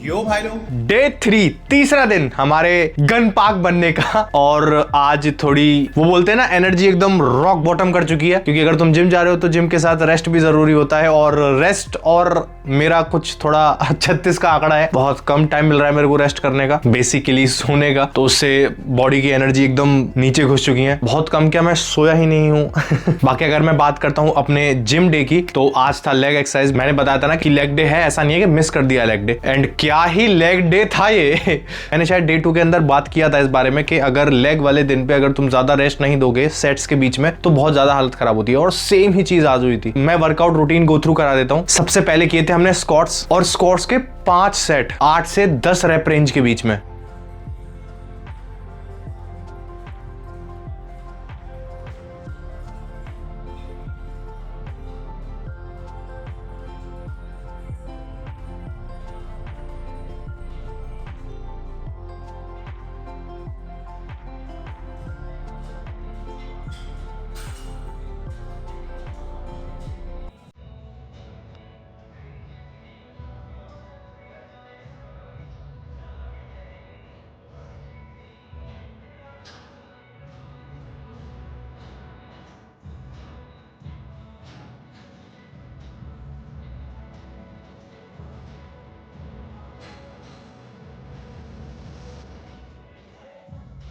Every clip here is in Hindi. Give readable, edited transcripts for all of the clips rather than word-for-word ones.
यो भाई लोग, डे 3 तीसरा दिन हमारे गन पार्क बनने का। और आज थोड़ी वो बोलते हैं ना, एनर्जी एकदम रॉक बॉटम कर चुकी है, क्योंकि अगर तुम जिम जा रहे हो तो जिम के साथ रेस्ट भी जरूरी होता है। और रेस्ट और मेरा कुछ थोड़ा 36 का आंकड़ा है, बहुत कम टाइम मिल रहा है मेरे को रेस्ट करने का, बेसिकली सोने का। तो उससे बॉडी की एनर्जी एकदम नीचे घुस चुकी है। बहुत कम, क्या मैं सोया ही नहीं हूँ। बाकी अगर मैं बात करता हूँ अपने जिम डे की, तो आज था लेग एक्सरसाइज। मैंने बताया था ना कि लेग डे है, ऐसा नहीं है कि मिस कर दिया लेग डे। एंड क्या ही लेग डे था ये। मैंने शायद डे 2 के अंदर बात किया था इस बारे में कि अगर लेग वाले दिन पे अगर तुम ज्यादा रेस्ट नहीं दोगे सेट्स के बीच में, तो बहुत ज्यादा हालत खराब होती है। और सेम ही चीज आज हुई थी। मैं वर्कआउट रूटीन गो थ्रू करा देता हूँ। सबसे पहले किए थे हमने स्क्वाट्स, और स्क्वाट्स के 5 सेट 8 से 10 रेप रेंज के बीच में।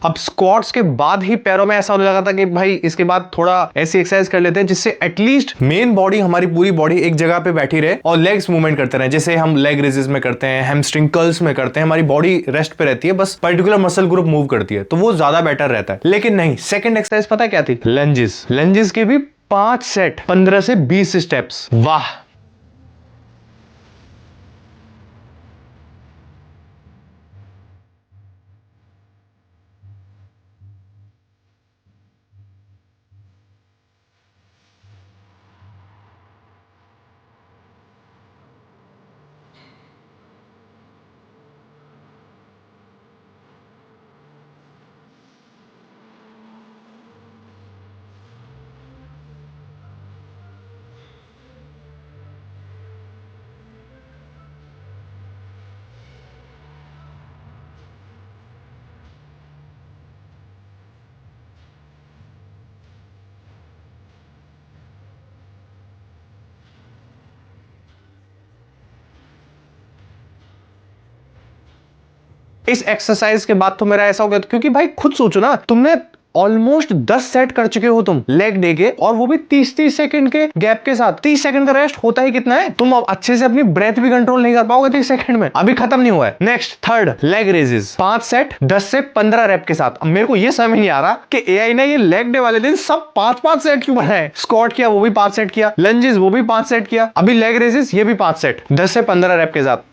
अब स्क्वाट्स के बाद ही पैरों में ऐसा होने लगा था कि भाई इसके बाद थोड़ा ऐसी एक्सरसाइज कर लेते हैं जिससे एटलीस्ट मेन बॉडी, हमारी पूरी बॉडी एक जगह पे बैठी रहे और लेग्स मूवमेंट करते रहे। जैसे हम लेग रेजेस में करते हैं, हैमस्ट्रिंग कर्ल्स में करते हैं, हमारी बॉडी रेस्ट पे रहती है, बस पर्टिकुलर मसल ग्रुप मूव करती है, तो वो ज्यादा बेटर रहता है। लेकिन नहीं, सेकंड एक्सरसाइज पता है क्या थी? लंजेस। लंजेस के भी 5 सेट 15 से 20 स्टेप्स। वाह। इस एक्सरसाइज के बाद तो मेरा ऐसा हो गया, क्योंकि भाई खुद सोचो ना, तुमने ऑलमोस्ट 10 सेट कर चुके हो तुम लेग डे के, और वो भी 30-30 सेकंड के गैप के साथ। 30 सेकंड का रेस्ट होता ही कितना है? तुम अब अच्छे से अपनी ब्रेथ भी कंट्रोल नहीं कर पाओगे 30 सेकंड में। अभी खत्म नहीं हुआ है। Next third leg raises, 5 set 10 से 15 रेप के साथ। अब मेरे को ये समझ नहीं आ रहा कि एआई ने ये लेग डे वाले दिन सब 5-5 सेट क्यों बनाए। स्क्वाट किया वो भी 5 सेट किया, लंजेस वो भी 5 सेट किया, अभी लेग रेजेस ये भी 5 सेट 10 से 15 रेप के साथ।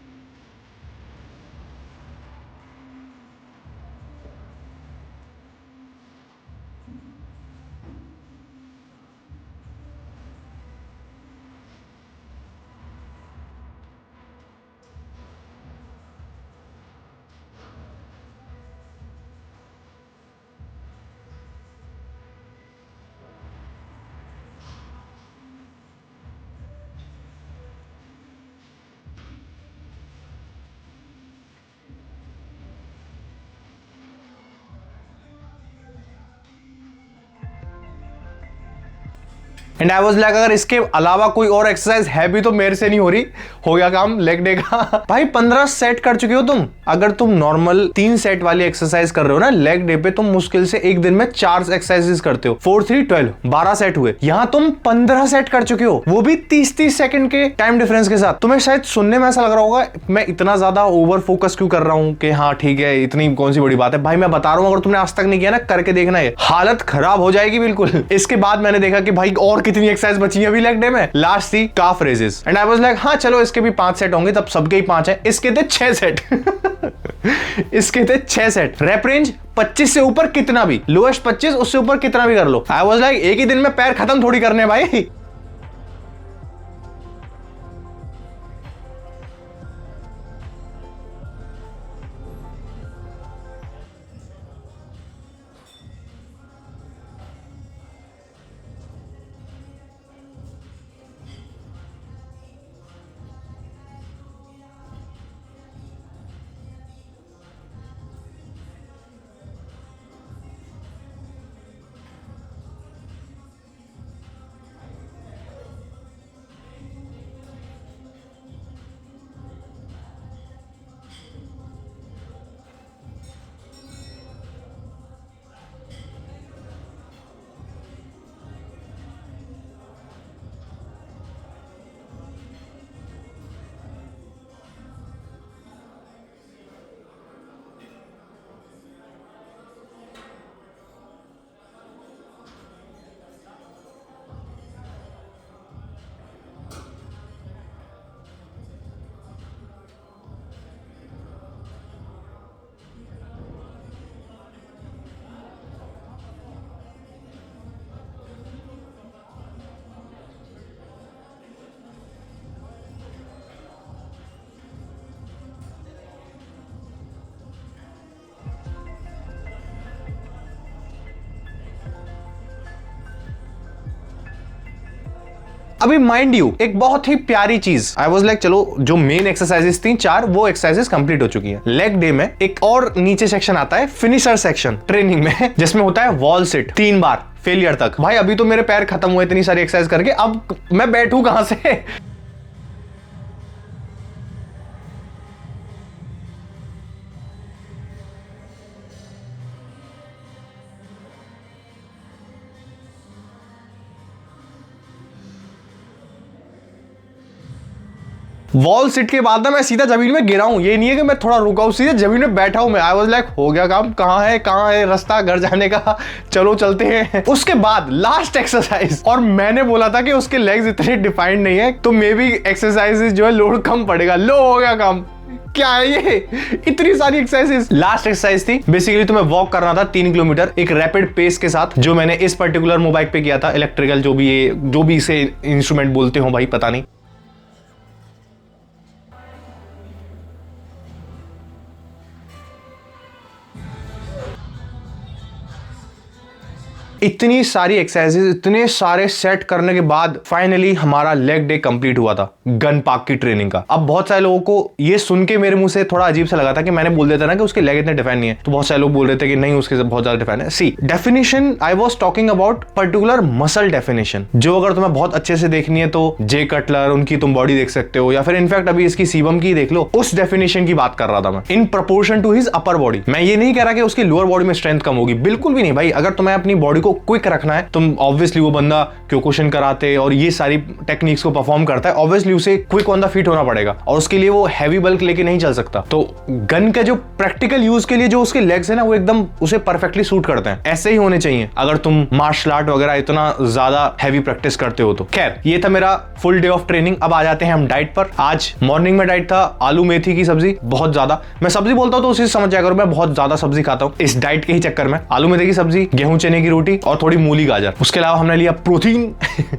एंड आई वाज लाइक, अगर इसके अलावा कोई और एक्सरसाइज है भी तो मेरे से नहीं हो रही। हो गया काम लेग डे का। भाई 15 सेट कर चुके हो तुम। अगर तुम नॉर्मल 3 सेट वाली एक्सरसाइज कर रहे हो ना लेग डे पे, तुम मुश्किल से एक दिन में 4 एक्सरसाइजेस करते हो। 4 3 12 12 सेट हुए। यहां तुम 15 सेट कर चुके हो, वो भी 30-30 सेकंड के टाइम डिफरेंस के साथ। तुम्हें शायद सुनने में ऐसा लग रहा होगा मैं इतना ज्यादा ओवर फोकस क्यों कर रहा हूं, कि हाँ ठीक है इतनी कौन सी बड़ी बात है। भाई मैं बता रहा हूं, अगर तुमने आज तक नहीं किया ना, करके देखना, है हालत खराब हो जाएगी बिल्कुल। इसके बाद मैंने देखा कि भाई और कितनी एक्सरसाइज बची है अभी लेग डे में। लास्ट थी calf raises, and I was like हाँ चलो इसके भी 5 सेट होंगे, तब सबके ही 5 है। इसके थे 6 सेट। इसके थे 6 सेट। रेप रेंज 25 से ऊपर कितना भी, लोएस्ट 25, उससे ऊपर कितना भी कर लो। आई वाज लाइक एक ही दिन में पैर खत्म थोड़ी करने भाई। अभी माइंड यू एक बहुत ही प्यारी चीज, आई वाज लाइक चलो जो मेन एक्सरसाइजेस थी 4 वो एक्सरसाइजेस कंप्लीट हो चुकी है। लेग डे में एक और नीचे सेक्शन आता है फिनिशर सेक्शन ट्रेनिंग में, जिसमें होता है वॉल सिट 3 बार फेलियर तक। भाई अभी तो मेरे पैर खत्म हुए इतनी सारी एक्सरसाइज करके, अब मैं बैठूं कहां से। वॉल सिट के बाद ना मैं सीधा जमीन में गिरा हूं, ये नहीं है कि मैं थोड़ा रुका हूं, सीधे जमीन में बैठा हूं मैं। आई वाज लाइक हो गया काम, कहां है रास्ता घर जाने का, चलो चलते हैं। उसके बाद लास्ट एक्सरसाइज, और मैंने बोला था कि उसके लेग्स इतने डिफाइंड नहीं है तो मे बी एक्सरसाइजेस जो है लोड कम पड़ेगा। लो हो गया काम। क्या है ये, इतनी सारी एक्सरसाइजेस। लास्ट एक्सरसाइज थी बेसिकली तो मैं वॉक करना था 3 किलोमीटर एक रैपिड पेस के साथ, जो मैंने इस पर्टिकुलर मोबाइल पे किया था, इलेक्ट्रिकल जो भी इसे इंस्ट्रूमेंट बोलते हो भाई पता नहीं। इतनी सारी एक्सरसाइजेस, इतने सारे सेट करने के बाद फाइनली हमारा लेग डे कंप्लीट हुआ था गन पार्क की ट्रेनिंग का। अब बहुत सारे लोगों को ये सुन के मेरे मुंह से थोड़ा अजीब सा लगा था कि मैंने बोल देता ना कि उसके लेग इतने डिफाइन नहीं है, तो बहुत सारे लोग बोल रहे थे कि नहीं उसके बहुत ज्यादा डिफाइन है। See definition, I was talking about particular muscle definition, जो अगर तुम्हें बहुत अच्छे से देखनी है तो जे कटलर उनकी तुम बॉडी देख सकते हो, या फिर इनफैक्ट अभी इसकी शिवम की देख लो। उस डेफिनेशन की बात कर रहा था मैं, in proportion to his upper body. मैं ये नहीं कह रहा कि उसकी लोअर बॉडी में स्ट्रेंथ कम होगी, बिल्कुल भी नहीं भाई। अगर तुम्हें अपनी बॉडी को क्विक रखना है, तुम ऑब्वियसली वो बंदा क्योकुशन कराते और ये सारी टेक्निक्स को परफॉर्म करता है, ऑब्वियसली उसे क्विक ऑन द फीट होना पड़ेगा, और उसके लिए वो हैवी बल्क लेके नहीं चल सकता। तो गन के जो प्रैक्टिकल यूज के लिए जो उसके लेग्स है ना, वो एकदम उसे परफेक्टली सूट करते हैं। ऐसे ही होने चाहिए अगर तुम मार्शल आर्ट वगैरह इतना ज्यादा हैवी प्रैक्टिस करते हो तो। खैर ये था मेरा फुल डे ऑफ ट्रेनिंग। अब आ जाते हैं हम डाइट पर। आज मॉर्निंग में डाइट था आलू मेथी की सब्जी, बहुत ज्यादा। मैं सब्जी बोलता हूं तो उसी से समझ जाया करो, मैं बहुत ज्यादा सब्जी खाता हूं इस डाइट के ही चक्कर में। आलू मेथी की सब्जी, गेहूं चने की रोटी और थोड़ी मूली गाजर। उसके अलावा हमने लिया प्रोटीन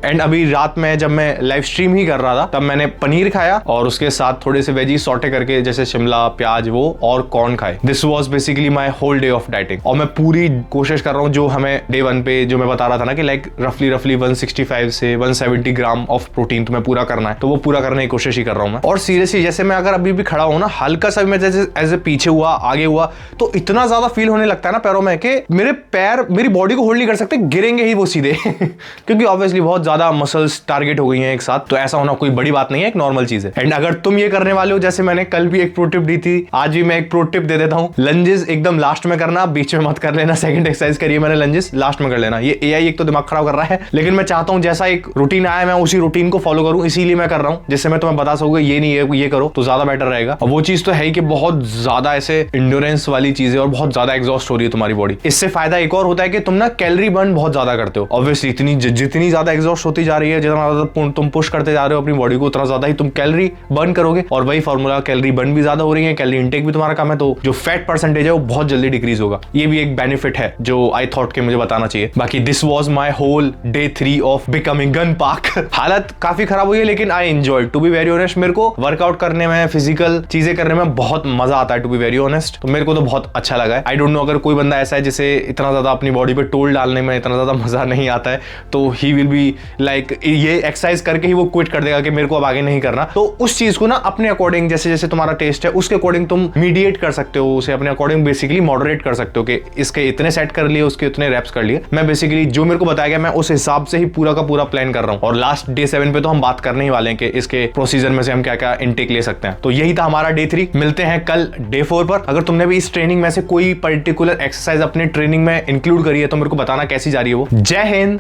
एंड अभी रात में जब मैं लाइव स्ट्रीम ही कर रहा था तब मैंने पनीर खाया और उसके साथ थोड़े से वेजी सॉटे करके, जैसे शिमला प्याज वो और कॉर्न खाए। This was basically my whole day of dieting. और मैं पूरी कोशिश कर रहा हूं जो हमें डे 1 पे जो मैं बता रहा था ना कि लाइक रफली 165 से 170 ग्राम ऑफ प्रोटीन तुम्हें पूरा करना है, तो वो पूरा करने की कोशिश ही कर रहा हूं मैं। और सीरियसली जैसे मैं अगर अभी भी खड़ा हूं ना, हल्का सा मैं जैसे ऐसे पीछे हुआ आगे हुआ तो इतना ज्यादा फील होने लगता है ना पैरों में कि मेरे पैर मेरी बॉडी को होल्ड नहीं कर सकते, गिरेंगे ही वो सीधे क्योंकि ऑब्वियसली बहुत ज्यादा मसल्स टारगेट हो गई हैं एक साथ। तो ऐसा होना कोई बड़ी बात नहीं है, एक नॉर्मल चीज है। एंड अगर तुम ये करने वाले हो, जैसे मैंने कल भी एक प्रो टिप दी थी, आज भी मैं एक प्रो टिप दे देता हूं, लंजेस एकदम लास्ट में करना, बीच में मत कर लेना। सेकंड एक्सरसाइज करिए मैंने लंजेस लास्ट में कर लेना। ये एआई एक तो दिमाग खराब कर रहा है, लेकिन मैं चाहता हूं जैसा एक रूटीन आया मैं उसी रूटीन को फॉलो करूं, इसीलिए मैं कर रहा हूं, जिससे मैं तुम्हें बता सकूंगा ये नहीं है ये करो तो ज्यादा बेटर रहेगा। और वो चीज तो है ही कि बहुत ज्यादा ऐसे इंड्योरेंस वाली चीजें और बहुत ज्यादा एग्जॉस्ट हो रही है तुम्हारी बॉडी। इससे फायदा एक और होता है कि तुम ना कैलोरी बर्न बहुत ज्यादा करते हो। ऑब्वियसली जितनी ज्यादा एग्जॉस्ट होती जा रही है, जितना ज्यादा तुम पुश करते जा रहे हो अपनी बॉडी को, उतना ज्यादा ही तुम कैलोरी बर्न करोगे। और वही फॉर्मूला, कैलोरी बर्न भी ज्यादा हो रही है, कैलोरी इनटेक भी तुम्हारा कम है, तो जो फैट परसेंटेज है वो बहुत जल्दी डिक्रीज होगा। ये भी एक बेनिफिट है जो आई थॉट के मुझे बताना चाहिए। बाकी this was my whole day 3 of becoming gun park. हालत काफी खराब हुई है लेकिन I enjoyed, to be very honest. मेरे को वर्कआउट करने में, फिजिकल चीजें करने में बहुत मजा आता है, टू बी वेरी ऑनेस्ट। तो मेरे को तो बहुत अच्छा लगा है। आई डोंट नो अगर कोई बंदा ऐसा है जिसे इतना ज्यादा अपनी बॉडी पे टोल डालने में इतना ज्यादा मजा नहीं आता है, तो ही विल बी लाइक ये एक्सरसाइज करके ही वो क्विट कर देगा कि मेरे को अब आगे नहीं करना। तो उस चीज को ना अपने अकॉर्डिंग, जैसे जैसे तुम्हारा टेस्ट है उसके अकॉर्डिंग तुम मीडिएट कर सकते हो, उसे अपने अकॉर्डिंग बेसिकली मॉडरेट कर सकते हो कि इसके इतने सेट कर लिए, उसके इतने रेप्स कर लिए। मैं बेसिकली जो मेरे को बताया गया मैं उस हिसाब से ही पूरा का पूरा प्लान कर रहा हूँ। और लास्ट डे 7 पे तो हम बात करने ही वाले हैं कि इसके प्रोसीजर में से हम क्या क्या इनटेक ले सकते हैं। तो यही था हमारा डे 3। मिलते हैं कल डे 4 पर। अगर तुमने भी इस ट्रेनिंग में से कोई पर्टिकुलर एक्सरसाइज अपने ट्रेनिंग में इंक्लूड करी है तो मेरे को बताना कैसी जा रही है वो। जय हिंद।